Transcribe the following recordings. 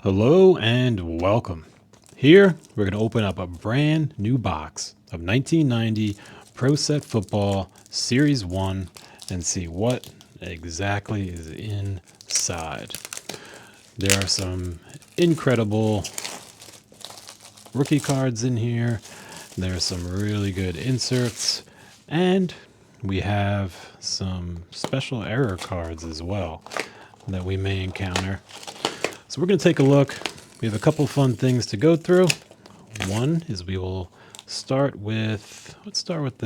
Hello and welcome. Here, we're going to open up a brand new box of 1990 Pro Set Football Series 1 and see what exactly is inside. There are some incredible rookie cards in here. There are some really good inserts, and we have some special error cards as well that we may encounter. So we're going to take a look. We have a couple fun things to go through. One is we will start with, let's start with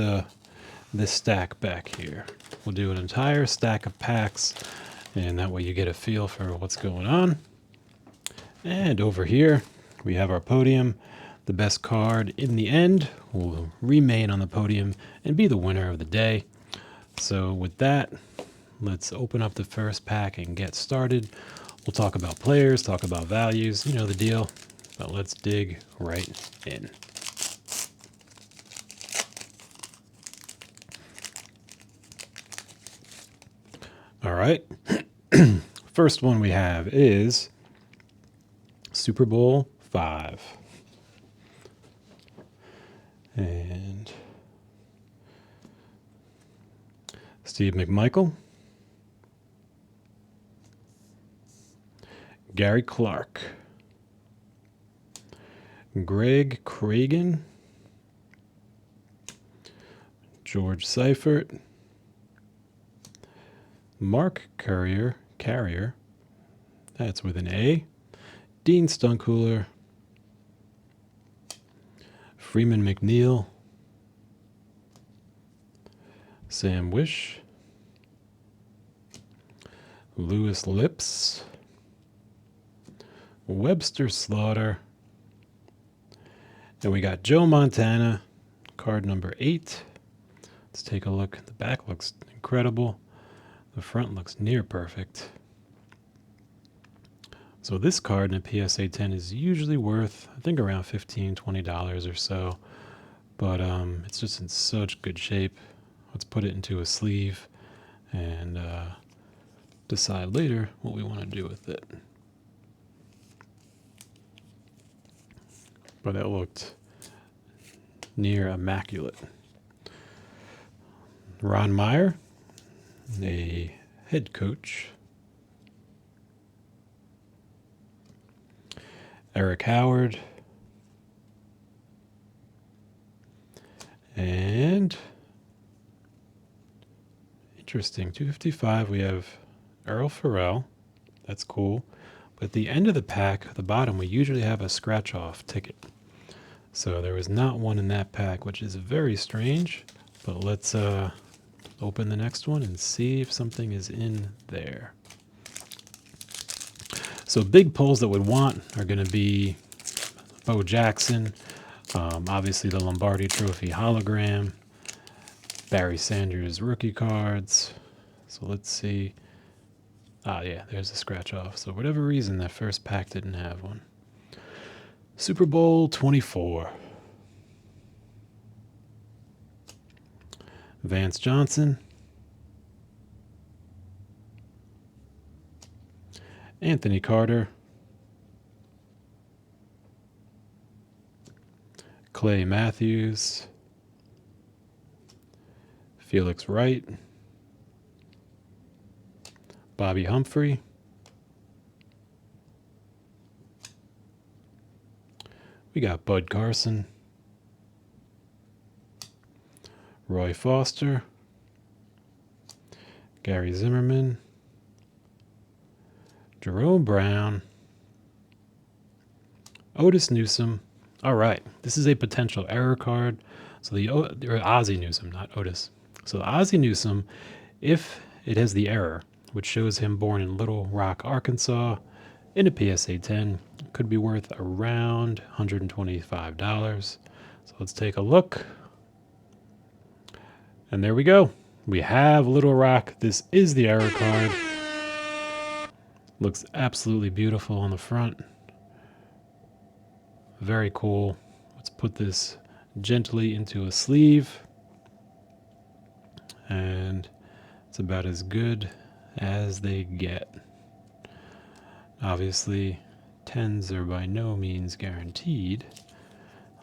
this stack back here. We'll do an entire stack of packs, and that way you get a feel for what's going on. And over here, we have our podium. The best card in the end will remain on the podium and be the winner of the day. So with that, let's open up the first pack and get started. We'll talk about players, talk about values, you know the deal, but let's dig right in. All right, first one we have is Super Bowl 5. And Steve McMichael, Gary Clark, Greg Cragen, George Seifert, Mark Carrier, that's with an A, Dean Stunkhouler, Freeman McNeil, Sam Wish, Lewis Lips, Webster Slaughter, and we got Joe Montana, card number 8. Let's take a look. The back looks incredible. The front looks near perfect. So this card in a PSA 10 is usually worth, I think, around $15, $20 or so. But it's just in such good shape. Let's put it into a sleeve and decide later what we want to do with it. But it looked near immaculate. Ron Meyer, a head coach. Eric Howard. And interesting, 255, we have Earl Farrell. That's cool. But at the end of the pack, at the bottom, we usually have a scratch-off ticket. So there was not one in that pack, which is very strange. But let's open the next one and see if something is in there. So big pulls that would want are going to be Bo Jackson, obviously the Lombardi Trophy hologram, Barry Sanders rookie cards. So let's see. Yeah, there's a scratch off. So whatever reason, that first pack didn't have one. Super Bowl 24. Vance Johnson. Anthony Carter. Clay Matthews. Felix Wright. Bobby Humphrey. We got Bud Carson. Roy Foster. Gary Zimmerman. Jerome Brown. Ozzie Newsome. All right, this is a potential error card. So Ozzie Newsome, not Otis. So the Ozzie Newsome, if it has the error, which shows him born in Little Rock, Arkansas, in a PSA 10, could be worth around $125. So let's take a look. And there we go. We have Little Rock. This is the error card. Looks absolutely beautiful on the front. Very cool. Let's put this gently into a sleeve. And it's about as good as they get. Obviously, Tens are by no means guaranteed,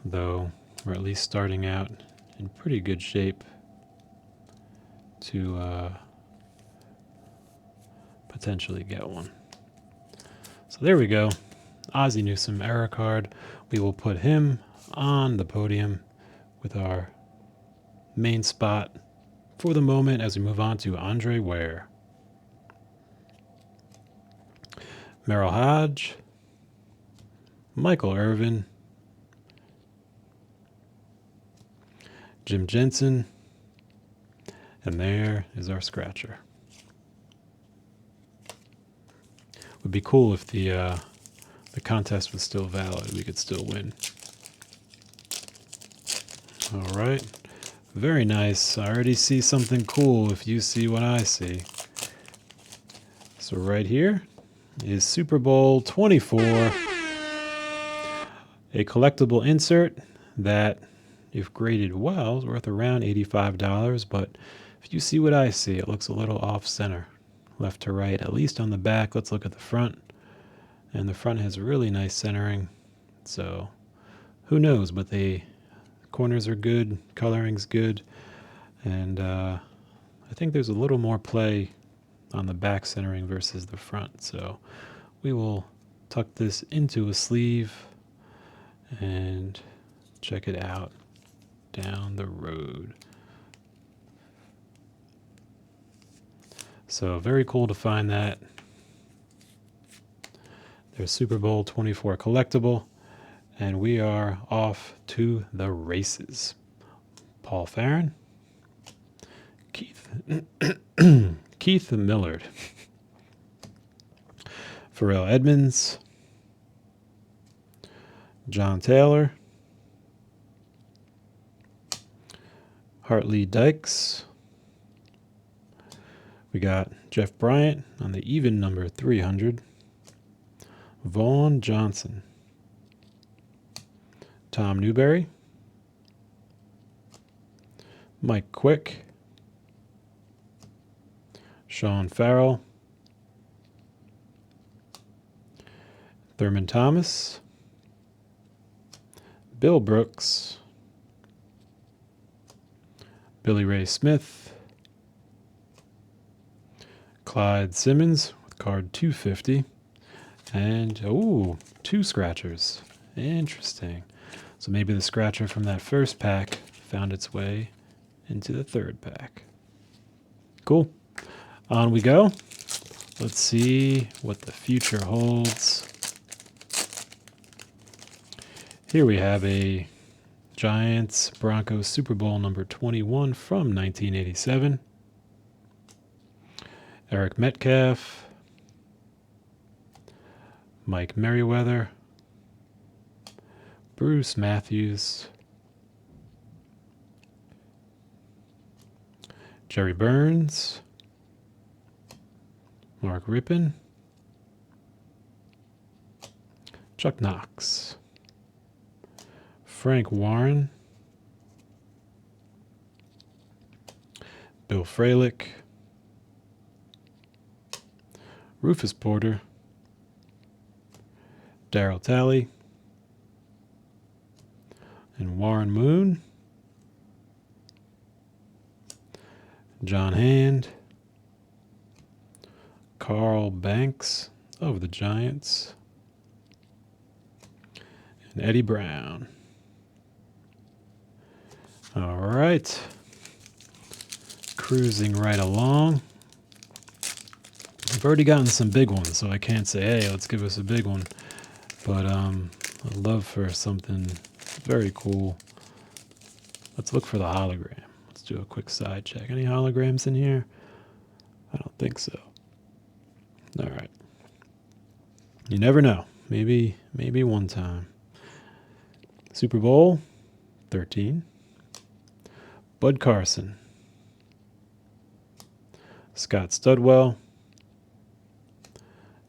though we're at least starting out in pretty good shape to potentially get one. So there we go. Ozzie Newsome error card. We will put him on the podium with our main spot for the moment as we move on to Andre Ware. Merrill Hodge, Michael Irvin, Jim Jensen, and there is our scratcher. Would be cool if the contest was still valid. We could still win. All right. Very nice. I already see something cool if you see what I see. So right here is Super Bowl 24. A collectible insert that, if graded well, is worth around $85. But if you see what I see, it looks a little off center. Left to right, at least on the back. Let's look at the front. And the front has really nice centering. So who knows, but the corners are good, coloring's good, and I think there's a little more play on the back centering versus the front. So we will tuck this into a sleeve and check it out down the road. So very cool to find that. There's Super Bowl 24 collectible, and we are off to the races. Paul Farron, Keith Millard, Pharrell Edmonds, John Taylor, Hartley Dykes. We got Jeff Bryant on the even number 300. Vaughn Johnson, Tom Newberry, Mike Quick, Sean Farrell, Thurman Thomas, Bill Brooks, Billy Ray Smith, Clyde Simmons with card 250, and two scratchers. Interesting. So maybe the scratcher from that first pack found its way into the third pack. Cool. On we go. Let's see what the future holds. Here we have a Giants Broncos Super Bowl number 21 from 1987. Eric Metcalf, Mike Merriweather, Bruce Matthews, Jerry Burns, Mark Rippon, Chuck Knox, Frank Warren, Bill Fralick, Rufus Porter, Darryl Talley, and Warren Moon, John Hand, Carl Banks of the Giants, and Eddie Brown. All right. Cruising right along. I've already gotten some big ones, so I can't say, hey, let's give us a big one. But I'd love for something very cool. Let's look for the hologram. Let's do a quick side check. Any holograms in here? I don't think so. All right. You never know. Maybe one time. Super Bowl 13. Bud Carson. Scott Studwell.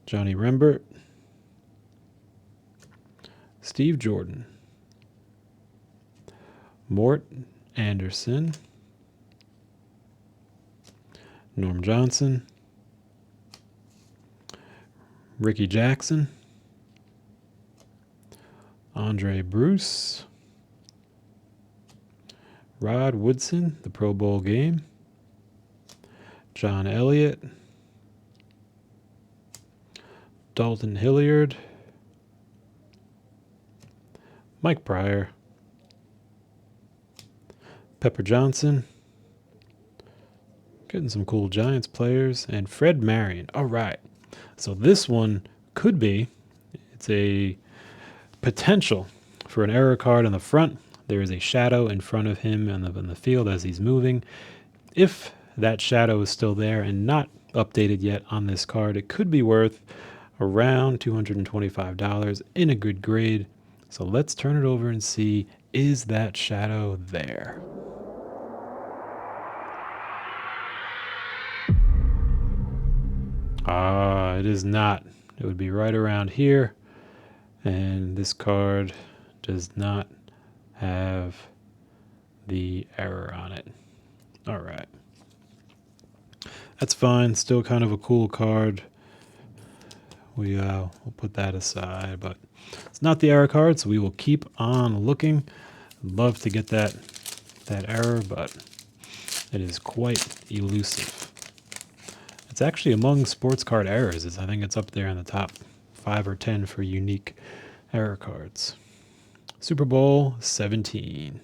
Johnny Rembert. Steve Jordan. Mort Anderson. Norm Johnson. Ricky Jackson. Andre Bruce. Rod Woodson, the Pro Bowl game. John Elliott. Dalton Hilliard. Mike Pryor. Pepper Johnson. Getting some cool Giants players. And Fred Marion. All right. So this one could be, it's a potential for an error card on the front. There is a shadow in front of him in the field as he's moving. If that shadow is still there and not updated yet on this card, it could be worth around $225 in a good grade. So let's turn it over and see, is that shadow there? It is not. It would be right around here. And this card does not have the error on it. All right. That's fine. Still kind of a cool card. We'll put that aside, but it's not the error card, so we will keep on looking. I'd love to get that error, but it is quite elusive. It's actually among sports card errors. I think it's up there in the top 5 or 10 for unique error cards. Super Bowl 17.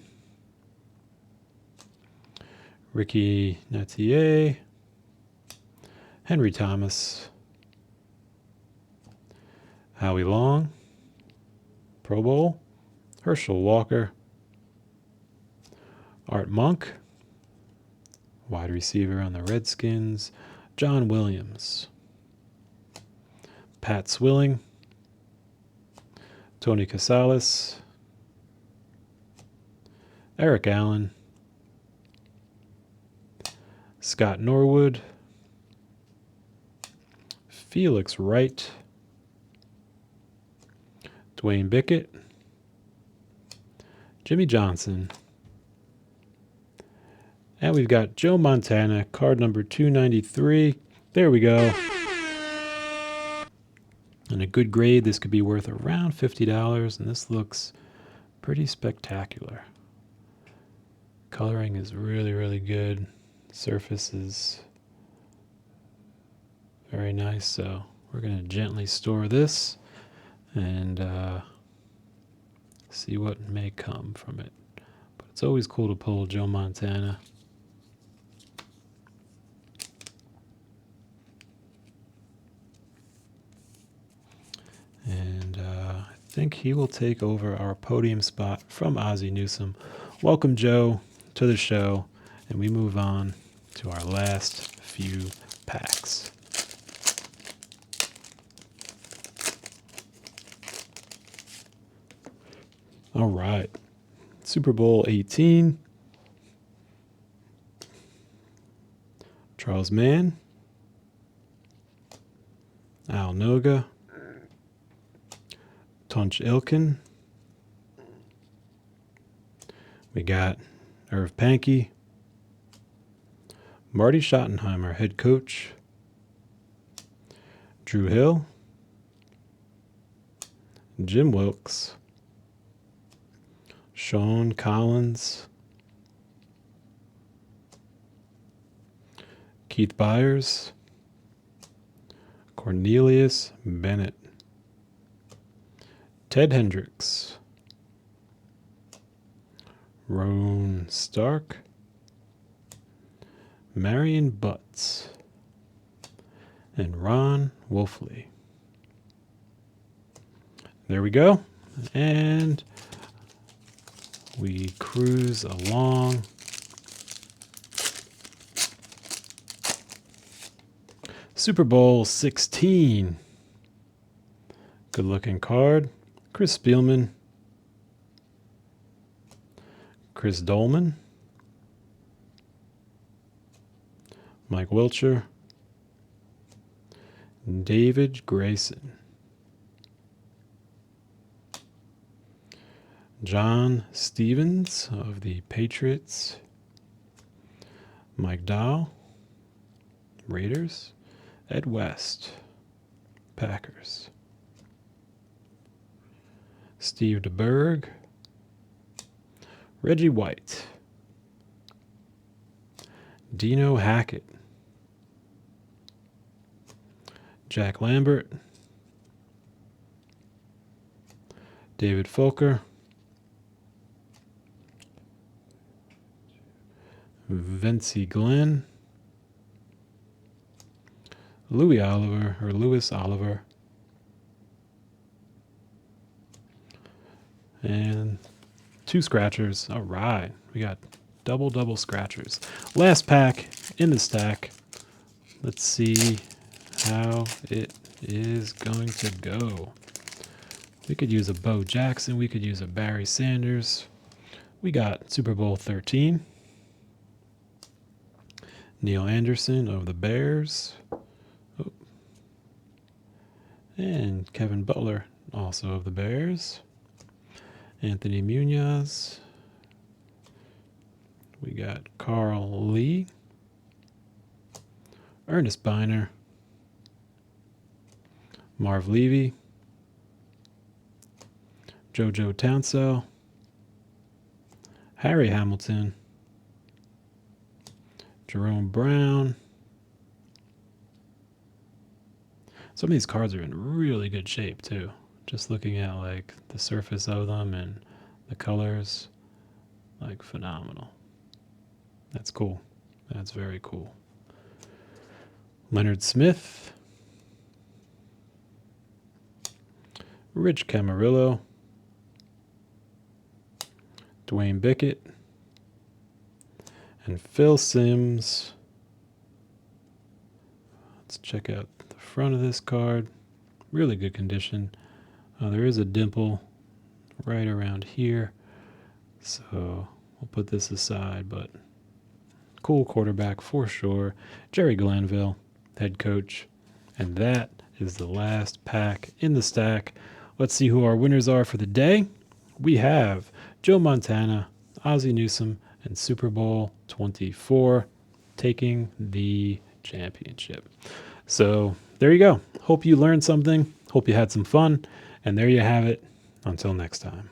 Ricky Natier. Henry Thomas. Howie Long. Pro Bowl. Herschel Walker. Art Monk. Wide receiver on the Redskins. John Williams. Pat Swilling. Tony Casales. Eric Allen. Scott Norwood. Felix Wright. Dwayne Bickett. Jimmy Johnson. And we've got Joe Montana, card number 293. There we go. In a good grade, this could be worth around $50, and this looks pretty spectacular. Coloring is really, really good. Surface is very nice, so we're going to gently store this and see what may come from it. But it's always cool to pull Joe Montana. And I think he will take over our podium spot from Ozzie Newsome. Welcome, Joe, to the show, and we move on to our last few packs. All right, Super Bowl 18. Charles Mann. Al Noga. Tunch Ilkin. We got Irv Pankey. Marty Schottenheimer, head coach. Drew Hill. Jim Wilkes. Sean Collins. Keith Byers. Cornelius Bennett. Ted Hendricks. Roan Stark. Marion Butts. And Ron Wolfley. There we go. And we cruise along. Super Bowl 16. Good looking card. Chris Spielman. Chris Dolman. Mike Wilcher. David Grayson. John Stevens of the Patriots. Mike Dow. Raiders. Ed West. Packers. Steve DeBerg, Reggie White, Dino Hackett, Jack Lambert, David Folker, Vincey Glenn, Louis Oliver, and 2 scratchers. All right, we got double scratchers. Last pack in the stack. Let's see how it is going to go. We could use a Bo Jackson. We could use a Barry Sanders. We got Super Bowl 13. Neil Anderson of the Bears. Oh. And Kevin Butler, also of the Bears. Anthony Munoz. We got Carl Lee. Ernest Biner. Marv Levy. JoJo Townsell. Harry Hamilton. Jerome Brown. Some of these cards are in really good shape too. Just looking at like the surface of them and the colors, like phenomenal. That's cool. That's very cool. Leonard Smith. Rich Camarillo. Dwayne Bickett. And Phil Simms. Let's check out the front of this card. Really good condition. There is a dimple right around here. So we'll put this aside, but cool quarterback for sure. Jerry Glanville, head coach. And that is the last pack in the stack. Let's see who our winners are for the day. We have Joe Montana, Ozzie Newsome, and Super Bowl 24 taking the championship. So there you go. Hope you learned something. Hope you had some fun. And there you have it. Until next time.